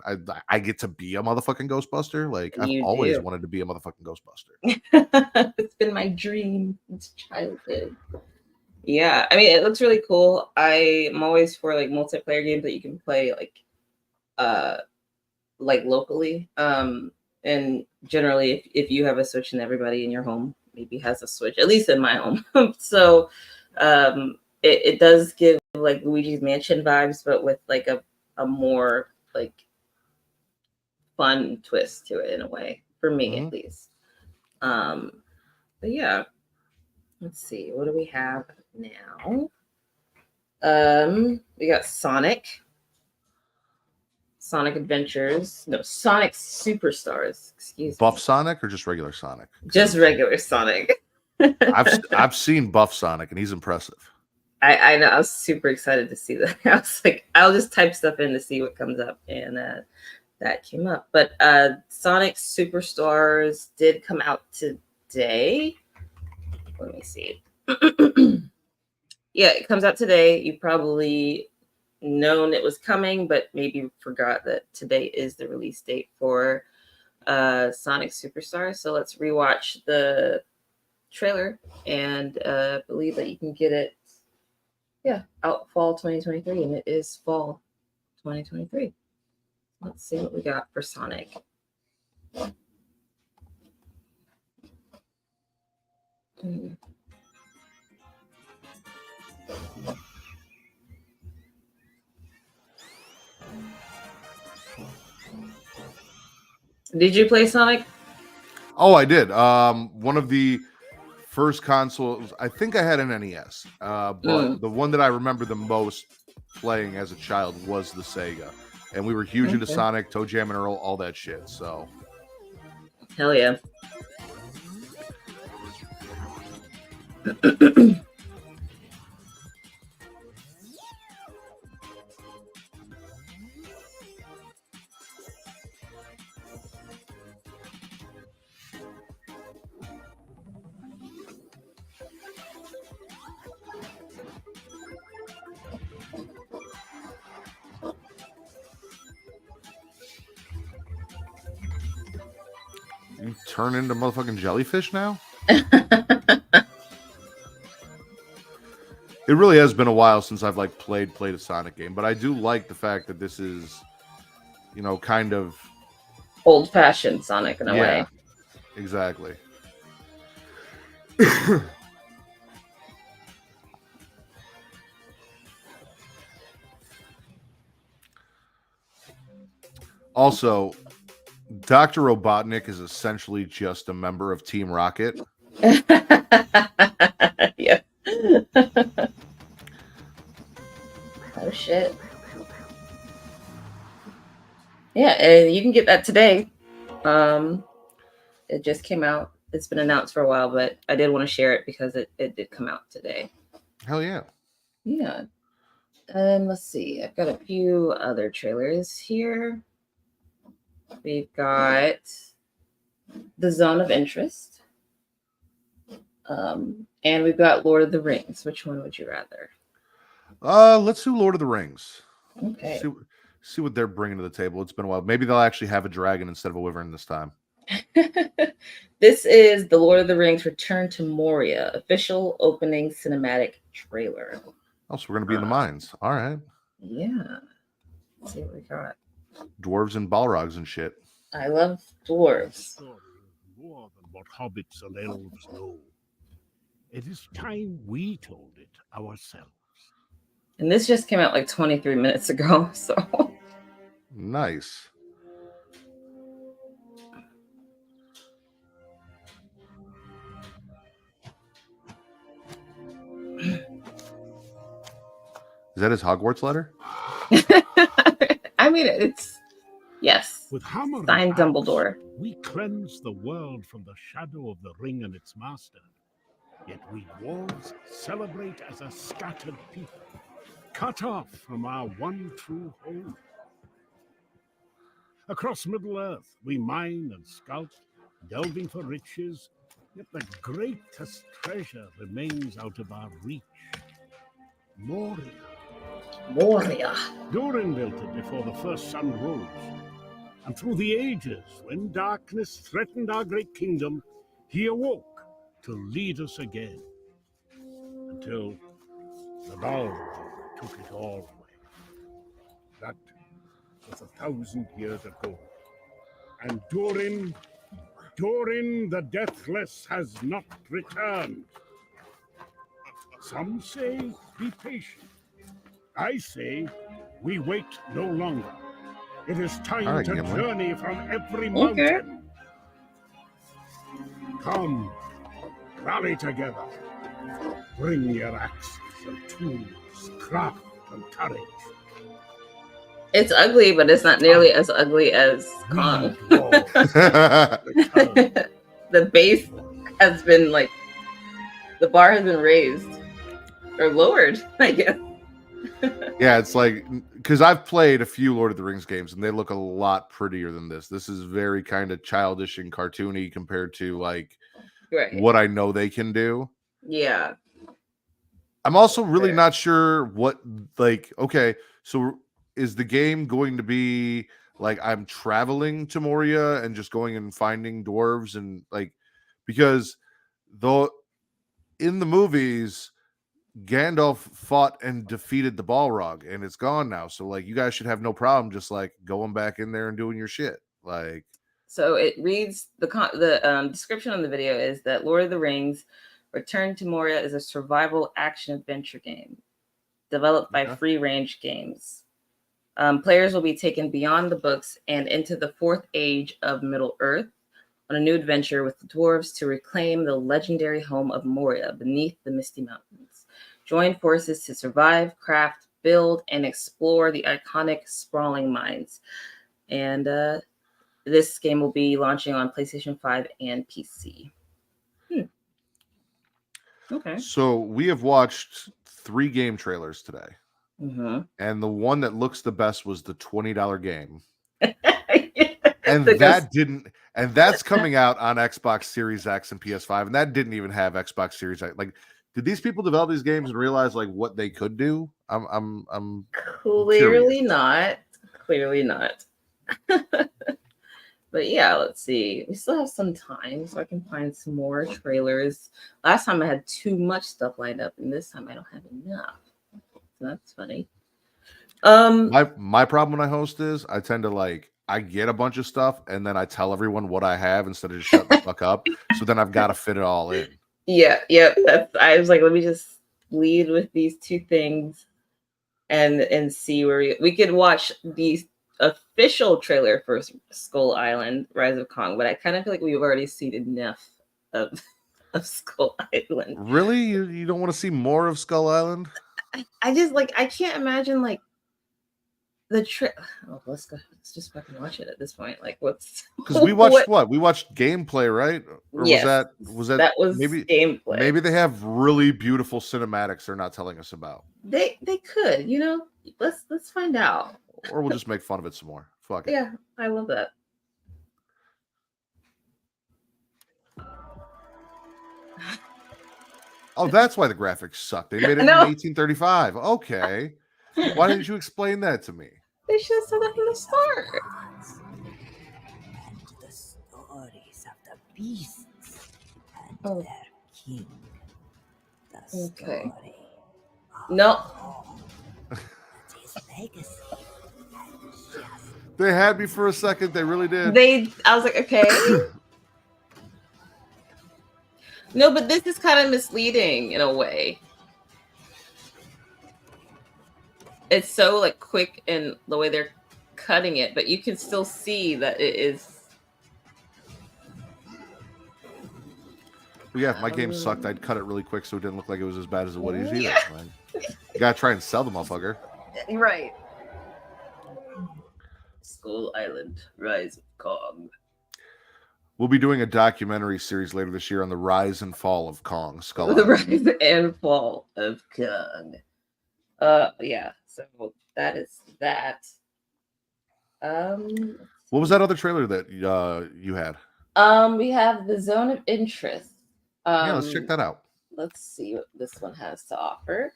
I get to be a motherfucking Ghostbuster. Like I've always wanted to be a motherfucking Ghostbuster. It's been my dream since childhood. Yeah, I mean, it looks really cool. I'm always for like multiplayer games that you can play like locally. And generally, if you have a Switch and everybody in your home maybe has a Switch, at least in my home. So it does give like Luigi's Mansion vibes, but with like a more like fun twist to it in a way, for me at least. But yeah, let's see, what do we have now? We got Sonic Adventures. No, Sonic Superstars. Excuse Buff me. Sonic or just regular Sonic? Just regular Sonic. I've seen Buff Sonic and he's impressive. I know. I was super excited to see that. I was like, I'll just type stuff in to see what comes up, and that came up. But Sonic Superstars did come out today. Let me see. Yeah, it comes out today. You probably known it was coming, but maybe forgot that today is the release date for Sonic Superstars. So let's rewatch the trailer and believe that you can get it. Yeah, out fall 2023, and it is fall 2023. Let's see what we got for Sonic. Did you play Sonic Oh, I did. One of the first consoles, I think I had an NES, but the one that I remember the most playing as a child was the Sega. And we were huge into Sonic, Toe Jam and Earl, all that shit. So, hell yeah. you turn into motherfucking jellyfish now? It really has been a while since I've like played a Sonic game, but I do like the fact that this is, you know, kind of old-fashioned Sonic in a way. Exactly. Also, Dr. Robotnik is essentially just a member of Team Rocket. Yeah. Oh shit. Yeah, and you can get that today. It just came out. It's been announced for a while, but I did want to share it because it did come out today. Hell yeah. Yeah. And let's see. I've got a few other trailers here. We've got The Zone of Interest. And we've got Lord of the Rings. Which one would you rather? Let's do Lord of the Rings. Okay. See what they're bringing to the table. It's been a while. Maybe they'll actually have a dragon instead of a wyvern this time. This is the Lord of the Rings Return to Moria official opening cinematic trailer. Oh, so we're going to be in the mines. All right. Yeah. Let's see what we got. Dwarves and Balrogs and shit. I love dwarves. More than what hobbits and elves know. It is time we told it ourselves. And this just came out like 23 minutes ago, so. Nice. Is that his Hogwarts letter? I mean, it's, yes. With hammer Signed and Dumbledore. axe, we cleanse the world from the shadow of the ring and its master. Yet we dwarves celebrate as a scattered people, cut off from our one true home. Across Middle-earth, we mine and scout, delving for riches, yet the greatest treasure remains out of our reach. Moria. Moria. Durin built it before the first sun rose. And through the ages, when darkness threatened our great kingdom, he awoke to lead us again. Until the Balrog took it all away. That was 1,000 years ago. And Durin the Deathless has not returned. Some say, be patient. I say, we wait no longer. It is time to journey from every mountain. Come, rally together. Bring your axes and tools, craft and courage. It's ugly, but it's not nearly as ugly as Kong. The base has been like, the bar has been raised or lowered, I guess. Yeah, it's like, because I've played a few Lord of the Rings games and they look a lot prettier than this. This is very kind of childish and cartoony compared to like what I know they can do. Yeah. I'm also really not sure what, like, okay, so is the game going to be like I'm traveling to Moria and just going and finding dwarves and like, because though in the movies, Gandalf fought and defeated the Balrog and it's gone now. So like you guys should have no problem just like going back in there and doing your shit. Like, so it reads the description on the video is that Lord of the Rings Return to Moria is a survival action adventure game developed by Free Range Games. Players will be taken beyond the books and into the fourth age of Middle Earth, on a new adventure with the dwarves to reclaim the legendary home of Moria beneath the Misty Mountains. Join forces to survive, craft, build, and explore the iconic sprawling mines. And this game will be launching on PlayStation 5 and PC. Okay. So we have watched 3 game trailers today. Mm-hmm. And the one that looks the best was the $20 game. And that's coming out on Xbox Series X and PS5, and that didn't even have Xbox Series X. Like, did these people develop these games and realize like what they could do? I'm clearly not. Clearly not. But yeah, let's see. We still have some time, so I can find some more trailers. Last time I had too much stuff lined up, and this time I don't have enough. So that's funny. My problem when I host is I tend to I get a bunch of stuff and then I tell everyone what I have instead of just shutting the fuck up. So then I've got to fit it all in. Yeah. I was like, let me just lead with these 2 things and see where we could watch the official trailer for Skull Island: Rise of Kong, but I kind of feel like we've already seen enough of Skull Island. Really? You don't want to see more of Skull Island? I just I can't imagine the trip. Oh, let's go. Let's just fucking watch it at this point. What's because we watched what? We watched gameplay, right? Or yes, was that maybe gameplay? Maybe they have really beautiful cinematics they're not telling us about. They could, Let's find out. Or we'll just make fun of it some more. Fuck it. Yeah, I love that. Oh, that's why the graphics suck. They made it in 1835. Okay. Why didn't you explain that to me? They should have said that from the start. And the stories of the beasts and Oh. their king. The Okay. story of No. Kong and his legacy. And just They had me for a second. They really did. I was like, okay. No, but this is kind of misleading in a way. It's so quick in the way they're cutting it, but you can still see that it is. Well, yeah, if my game sucked, I'd cut it really quick so it didn't look like it was as bad as what it is either. You gotta try and sell the motherfucker. Right. Skull Island: Rise of Kong. We'll be doing a documentary series later this year on the rise and fall of Kong. Skull The Island. rise and fall of Kong. Yeah. So that is that. What was that other trailer that you had? We have the Zone of Interest. Yeah, let's check that out. Let's see what this one has to offer.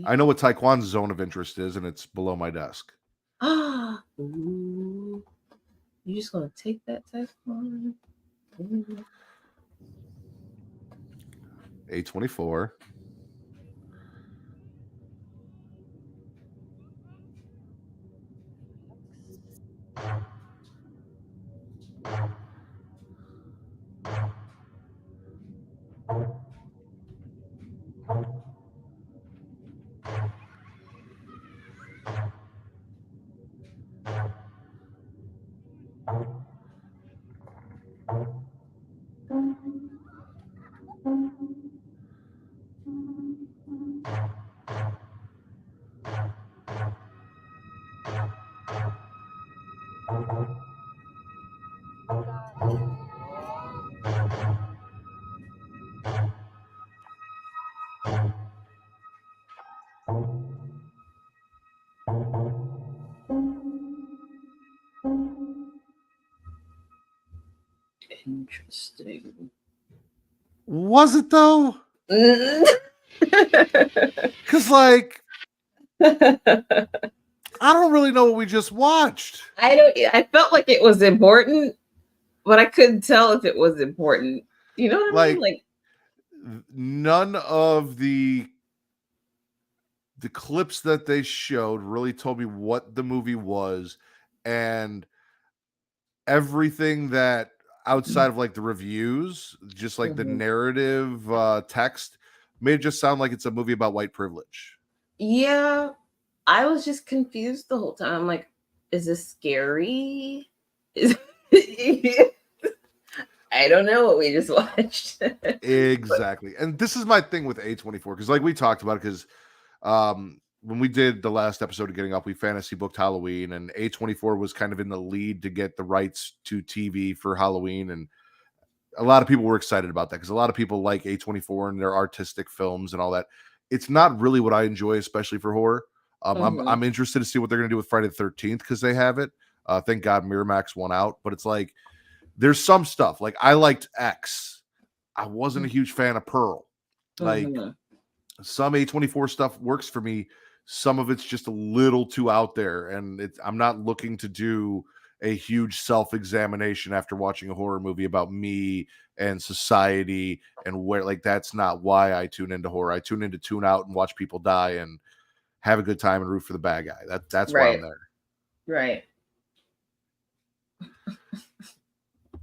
I know what Taekwon's zone of interest is, and it's below my desk. Ooh. You just gonna take that Taekwon? A24. Interesting. Was it though? Because I don't really know what we just watched. I felt like it was important, but I couldn't tell if it was important. You know what I mean? None of the clips that they showed really told me what the movie was, and everything that outside of the reviews, just the narrative text, made it just sound like it's a movie about white privilege. Yeah, I was just confused the whole time. I'm like, is this scary? Is I don't know what we just watched. Exactly. And this is my thing with A24, because like we talked about it, because when we did the last episode of Getting Up, we fantasy booked Halloween, and A24 was kind of in the lead to get the rights to TV for Halloween. And a lot of people were excited about that because a lot of people like A24 and their artistic films and all that. It's not really what I enjoy, especially for horror. I'm interested to see what they're going to do with Friday the 13th because they have it. Thank God Miramax won out, but it's like there's some stuff. Like I liked X. I wasn't a huge fan of Pearl. Like some A24 stuff works for me. Some of it's just a little too out there, and I'm not looking to do a huge self-examination after watching a horror movie about me and society and where, like, that's not why I tune into horror. I tune in to tune out and watch people die and have a good time and root for the bad guy. That's why I'm there. Right.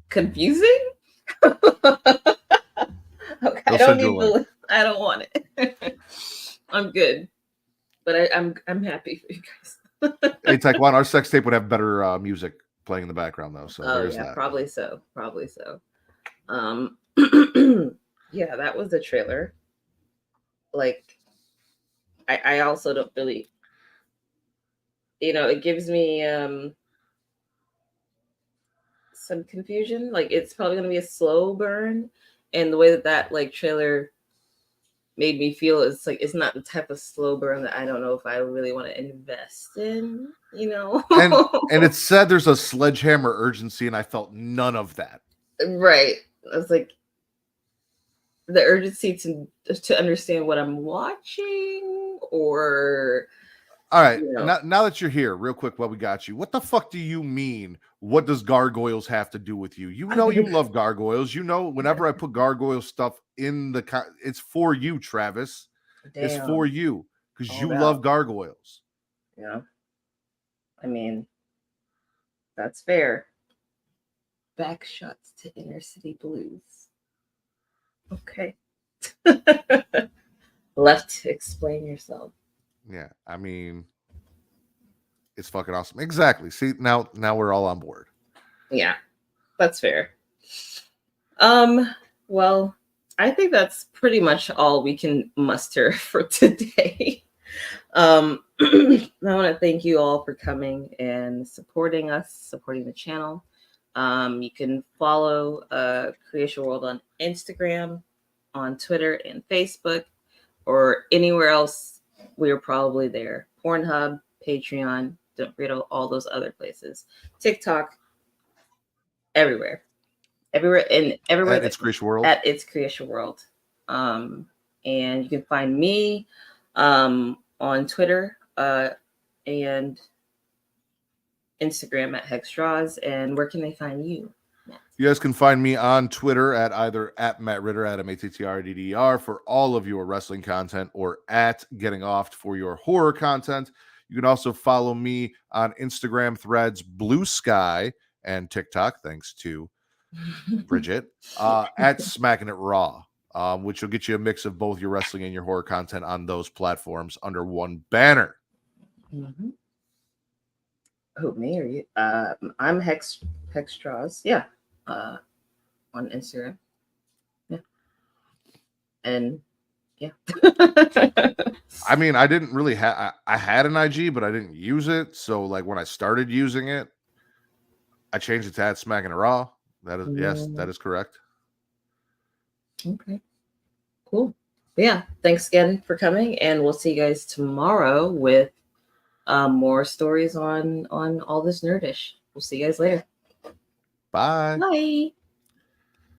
Confusing? Okay, I don't want it. I'm good. But I'm happy for you guys. Hey, Taekwondo, our sex tape would have better music playing in the background, though. So there's that. Probably so. Yeah, that was the trailer. Like, I also don't really, it gives me some confusion. Like, it's probably gonna be a slow burn, and the way that like trailer made me feel is like it's not the type of slow burn that I don't know if I really want to invest in, and it said there's a sledgehammer urgency, and I felt none of that. Right. I was like, the urgency to understand what I'm watching, or all right. Now that you're here, real quick, what we got you. What the fuck do you mean? What does Gargoyles have to do with you? You love Gargoyles. Whenever I put Gargoyle stuff in it's for you, Travis. Damn. It's for you because you love Gargoyles. Yeah. I mean, that's fair. Back shots to Inner City Blues. Okay. Left to explain yourself. Yeah, I mean, it's fucking awesome. Exactly. See, now we're all on board. Yeah, that's fair. Well, I think that's pretty much all we can muster for today. I want to thank you all for coming and supporting us, supporting the channel. You can follow Creatia World on Instagram, on Twitter and Facebook, or anywhere else. We are probably there. Pornhub, Patreon, don't forget all those other places. TikTok, everywhere. And everywhere. At It's Creatia World. At It's Creatia World. And you can find me on Twitter and Instagram at Hexstraws. And where can they find you? You guys can find me on Twitter at either at Matt Ritter, at MATTRDDR for all of your wrestling content, or at Getting Off for your horror content. You can also follow me on Instagram, Threads, Blue Sky, and TikTok, thanks to Bridget, at Smacking It Raw, which will get you a mix of both your wrestling and your horror content on those platforms under one banner. Mm-hmm. Who, me or you? I'm Hexstraws. Yeah. On Instagram. Yeah. And yeah. I mean, I didn't really have, I had an IG, but I didn't use it. So like when I started using it, I changed it to at Smacking It Raw. That is, yes, that is correct. Okay. Cool. Yeah. Thanks again for coming, and we'll see you guys tomorrow with more stories on all this nerdish. We'll see you guys later. Bye. Bye.